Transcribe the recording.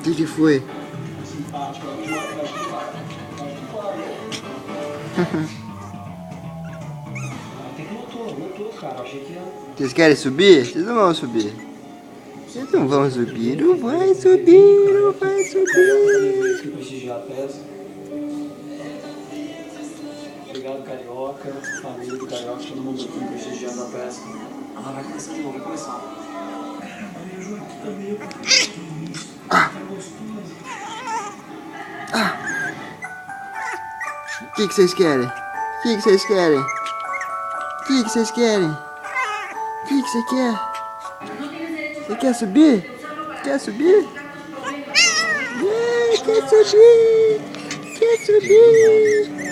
O que foi? Vocês querem subir? Vocês não vão subir. Vocês não vão subir. Não vai subir, não vai subir. Prestigiar a peça. Obrigado, Carioca, família do Carioca, todo mundo aqui prestigiando a peça. Ah, vai começar de novo, vai começar. O que vocês querem? O que vocês querem? O que vocês querem? O que você quer? Você quer subir? Quer subir? Quer subir? Quer subir?